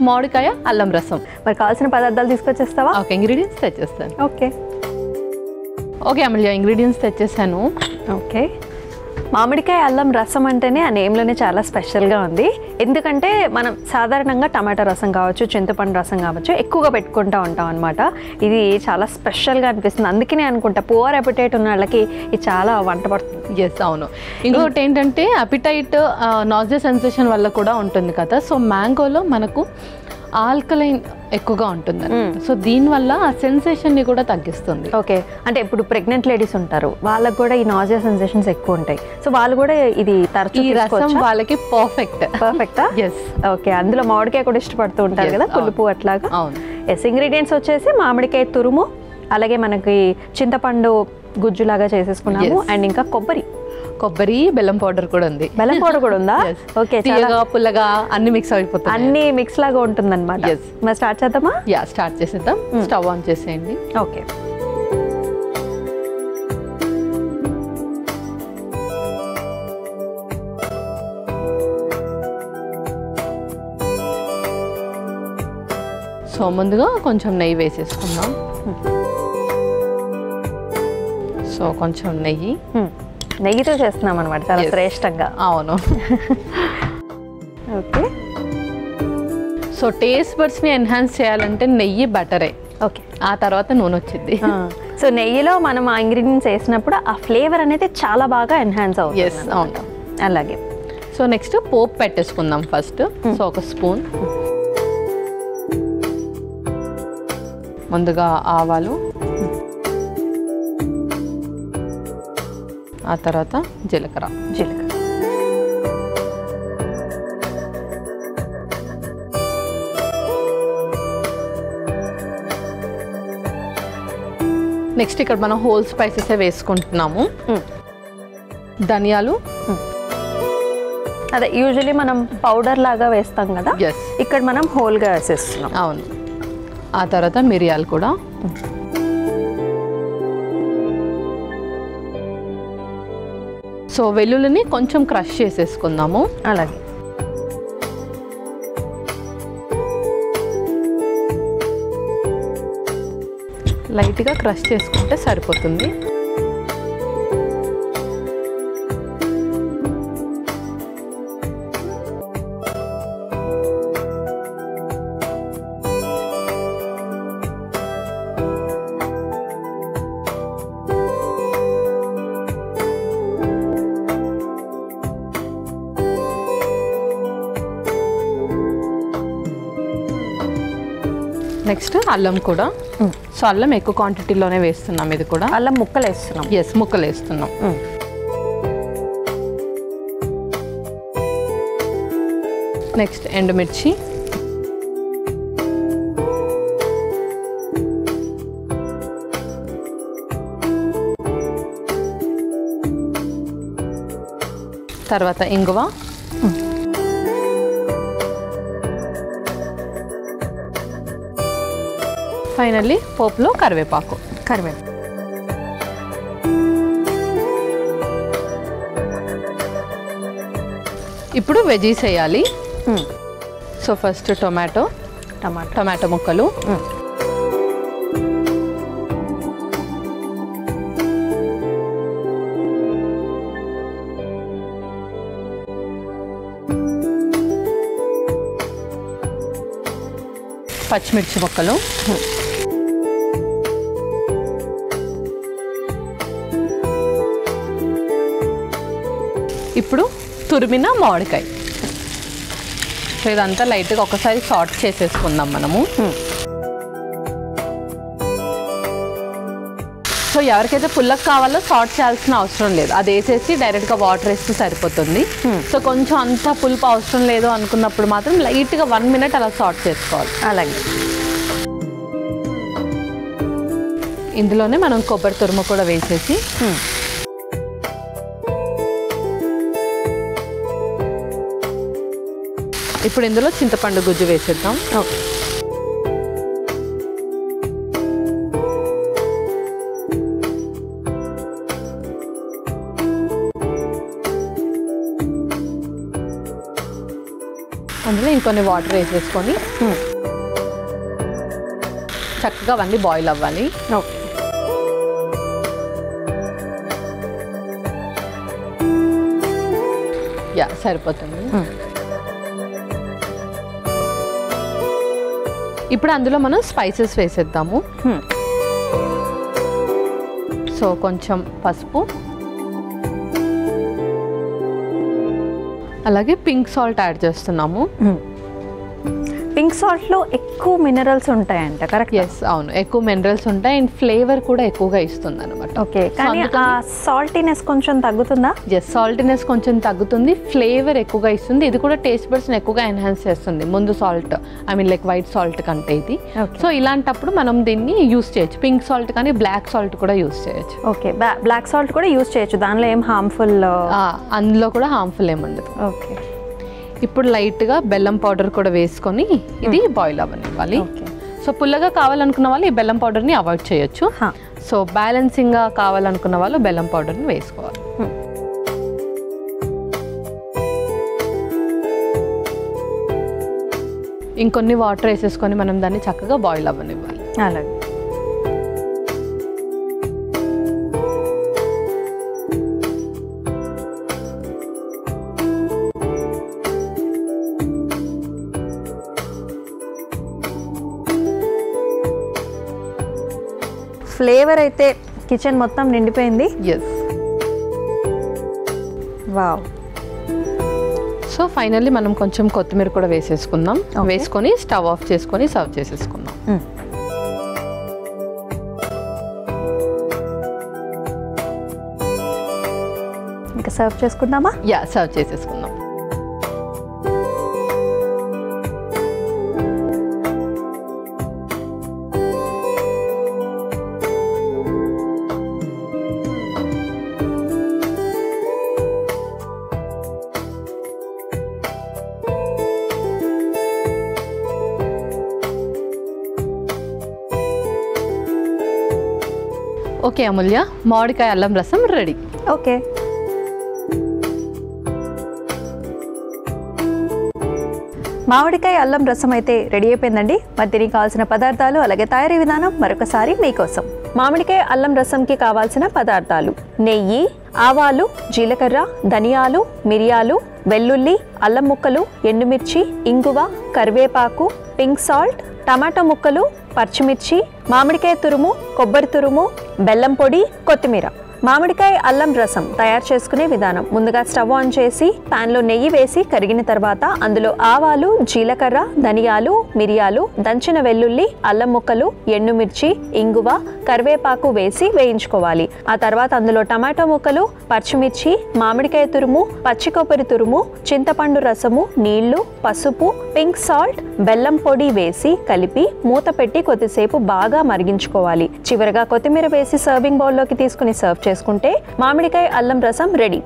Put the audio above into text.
మామిడికాయ అల్లం రసం. మరి కావాల్సిన పదార్థాలు తీసుకొచ్చేస్తావా? ఓకే, ఇంగ్రీడియంట్స్ తెచ్చేస్తాను. ఓకే ఓకే అమూల్య, ఇంగ్రీడియంట్స్ తెచ్చేసాను. ఓకే, మామిడికాయ అల్లం రసం అంటేనే ఆ నేమ్లోనే చాలా స్పెషల్గా ఉంది. ఎందుకంటే మనం సాధారణంగా టమాటా రసం కావచ్చు, చింతపండు రసం కావచ్చు ఎక్కువగా పెట్టుకుంటూ ఉంటాం అనమాట. ఇది చాలా స్పెషల్గా అనిపిస్తుంది. అందుకనే అనుకుంటా పువర్ అపిటైట్ ఉన్న వాళ్ళకి ఇది చాలా వంట పడుతుంది. ఎస్, అవును. ఇంకొకటి ఏంటంటే అపిటైట్, నాజియా సెన్సేషన్ వల్ల కూడా ఉంటుంది కదా. సో మ్యాంగోలో మనకు ఆల్కలైన్ ఎక్కువగా ఉంటుంది, సో దీనివల్ల ఆ సెన్సేషన్ని కూడా తగ్గిస్తుంది. ఓకే, అంటే ఇప్పుడు ప్రెగ్నెంట్ లేడీస్ ఉంటారు, వాళ్ళకి కూడా ఈ నాజియా సెన్సేషన్స్ ఎక్కువ ఉంటాయి. సో వాళ్ళు కూడా ఇది తరచూ ఈ రసం వాళ్ళకి పర్ఫెక్టా? ఎస్. ఓకే, అందులో మామిడికాయ కూడా ఇష్టపడుతూ ఉంటారు కదా, పులుపు అట్లాగా. అవును. ఎస్, ఇంగ్రీడియంట్స్ వచ్చేసి మామిడికాయ తురుము, అలాగే మనకి చింతపండు గుజ్జులాగా చేసేసుకున్నాము, అండ్ ఇంకా కొబ్బరి, బెల్లం పౌడర్ కూడా ఉంది. బెల్లం పౌడర్ కూడా ఉందా? ఓకే, తీయగా పుల్లగా అన్ని మిక్స్ అయిపోతుంది, అన్ని మిక్స్ లాగా ఉంటుంది అనమాట. మరి స్టార్ట్ చేద్దామా? యా, స్టార్ట్ చేసేద్దాం. స్టవ్ ఆన్ చేసేయండి. ఓకే, సో ముందుగా కొంచెం నెయ్యి వేసేసుకుందాం. సో కొంచెం నెయ్యితో చేస్తున్నాం అనమాట, చాలా శ్రేష్టంగా. అవును. ఓకే, సో టేస్ట్ బడ్స్ని ఎన్హాన్స్ చేయాలంటే నెయ్యి బటరే. ఓకే, ఆ తర్వాత నూనె వచ్చింది. సో నెయ్యిలో మనం ఆ ఇంగ్రీడియంట్స్ వేసినప్పుడు ఆ ఫ్లేవర్ అనేది చాలా బాగా ఎన్హాన్స్ అవుతుంది. ఎస్, అవును. అలాగే సో నెక్స్ట్ పోపు పెట్టేసుకుందాం ఫస్ట్. సో ఒక స్పూన్ ముందుగా ఆవాలు, ఆ తర్వాత జీలకర్ర. నెక్స్ట్ ఇక్కడ మనం హోల్ స్పైసెస్ వేసుకుంటున్నాము. ధనియాలు, అదే యూజువలీ మనం పౌడర్ లాగా వేస్తాం కదా, ఇక్కడ మనం హోల్గా వేసేస్తున్నాం. అవును. ఆ తర్వాత మిరియాలు కూడా. సో వెల్లుల్లిని కొంచెం క్రష్ చేసేసుకుందాము. అలాగే లైట్గా క్రష్ చేసుకుంటే సరిపోతుంది. నెక్స్ట్ అల్లం కూడా. సో అల్లం ఎక్కువ క్వాంటిటీలోనే వేస్తున్నాం. ఇది కూడా అల్లం ముక్కలు వేస్తున్నాం. ఎస్, ముక్కలు వేస్తున్నాం. నెక్స్ట్ ఎండుమిర్చి, తర్వాత ఇంగువ, ఫైనల్లీ పోపులో కరివేపాకు. ఇప్పుడు వెజీస్ వేయాలి. సో ఫస్ట్ టమాటో ముక్కలు, పచ్చిమిర్చి ముక్కలు, ఇప్పుడు తురిమిన మామిడికాయ. సో ఇదంతా లైట్గా ఒకసారి సార్ట్ చేసేసుకుందాం మనము. సో ఎవరికైతే పుల్లకి కావాలో సార్ట్ చేయాల్సిన అవసరం లేదు, అది వేసేసి డైరెక్ట్గా వాటర్ వేస్తే సరిపోతుంది. సో కొంచెం అంత పులుపు అవసరం లేదు అనుకున్నప్పుడు మాత్రం లైట్గా 1 minute అలా సార్ట్ చేసుకోవాలి. అలాగే ఇందులోనే మనం కొబ్బరి తురుము కూడా వేసేసి ఇప్పుడు ఇందులో చింతపండు గుజ్జు వేసేద్దాం. ఓకే, అందులో ఇంకొంచెం కొన్ని వాటర్ వేసేసుకొని చక్కగా అవన్నీ బాయిల్ అవ్వాలి. ఓకే. యా సరిపోతుంది. ఇప్పుడు అందులో మనం స్పైసెస్ వేసేద్దాము. సో కొంచెం పసుపు, అలాగే పింక్ సాల్ట్ యాడ్ చేస్తున్నాము. పింక్ సాల్ట్లో ఎక్కువ మినరల్స్ ఉంటాయంట, కరెక్ట్? ఎస్, అవును, ఎక్కువ మినరల్స్ ఉంటాయి అండ్ ఫ్లేవర్ కూడా ఎక్కువగా ఇస్తుంది అనమాట. ఓకే, కానీ ఆ సాల్టీనెస్ కొంచెం తగ్గుతుందా? ఎస్, సాల్టీనెస్ కొంచెం తగ్గుతుంది, ఫ్లేవర్ ఎక్కువగా ఇస్తుంది. ఇది కూడా టేస్ట్ బడ్స్ని ఎక్కువగా ఎన్హాన్స్ చేస్తుంది ముందు salt, I mean like white salt కంటే ఇది. సో ఇలాంటప్పుడు మనం దీన్ని యూస్ చేయొచ్చు. పింక్ సాల్ట్ కానీ బ్లాక్ సాల్ట్ కూడా యూస్ చేయొచ్చు. ఓకే, బ్లాక్ సాల్ట్ కూడా యూస్ చేయొచ్చు, దానిలో ఏం హార్మ్ఫుల్? అందులో కూడా హార్మ్ఫుల్ ఏముండదు. ఓకే. ఇప్పుడు లైట్గా బెల్లం పౌడర్ కూడా వేసుకొని ఇది బాయిల్ అవ్వనివ్వాలి. సో పుల్లగా కావాలనుకున్న వాళ్ళు ఈ బెల్లం పౌడర్ని అవాయిడ్ చేయొచ్చు. సో బ్యాలెన్సింగ్గా కావాలనుకున్న వాళ్ళు బెల్లం పౌడర్ని వేసుకోవాలి. ఇంకొన్ని వాటర్ వేసేసుకొని మనం దాన్ని చక్కగా బాయిల్ అవ్వనివ్వాలి. అలాగే. ఫ్లేవర్ అయితే కిచెన్ మొత్తం నిండిపోయింది. ఎస్. వావ్. సో ఫైనల్లీ మనం కొంచెం కొత్తిమీర కూడా వేసేసుకుందాం. వేసుకొని స్టవ్ ఆఫ్ చేసుకొని సర్వ్ చేసేసుకుందాం. ఇంకా సర్వ్ చేసుకుందామా? యా, సర్వ్ చేసేసుకుందాం. ఓకే అమూల్య, మామిడికాయ అల్లం రసం రెడీ. ఓకే. మామిడికాయ అల్లం రసం అయితే రెడీ అయిపోయిందండి. మరి దీనికి కావాల్సిన పదార్థాలు అలాగే తయారీ విధానం మరొకసారి మీకోసం. మామిడికాయ అల్లం రసంకి కావాల్సిన పదార్థాలు: నెయ్యి, ఆవాలు, జీలకర్ర, ధనియాలు, మిరియాలు, వెల్లుల్లి, అల్లం ముక్కలు, ఎండుమిర్చి, ఇంగువ, కరివేపాకు, పింక్ సాల్ట్, టమాటో ముక్కలు, పచ్చిమిర్చి, మామిడికాయ తురుము, కొబ్బరి తురుము, బెల్లం పొడి, కొత్తిమీర. మామిడికాయ అల్లం రసం తయారు చేసుకునే విధానం: ముందుగా స్టవ్ ఆన్ చేసి ప్యాన్లో నెయ్యి వేసి కరిగిన తర్వాత అందులో ఆవాలు, జీలకర్ర, ధనియాలు, మిరియాలు, దంచిన వెల్లుల్లి, అల్లం ముక్కలు, ఎండుమిర్చి, ఇంగువ, కరివేపాకు వేసి వేయించుకోవాలి. ఆ తర్వాత అందులో టమాటో ముక్కలు, పచ్చిమిర్చి, మామిడికాయ తురుము, పచ్చి కొబ్బరి తురుము, చింతపండు రసము, నీళ్లు, పసుపు, పింక్ సాల్ట్, బెల్లం పొడి వేసి కలిపి మూత పెట్టి కొద్దిసేపు బాగా మరిగించుకోవాలి. చివరగా కొత్తిమీర వేసి సర్వింగ్ బౌల్లోకి తీసుకుని సర్వ్ చేసుకుంటే మామిడికాయ అల్లం రసం రెడీ.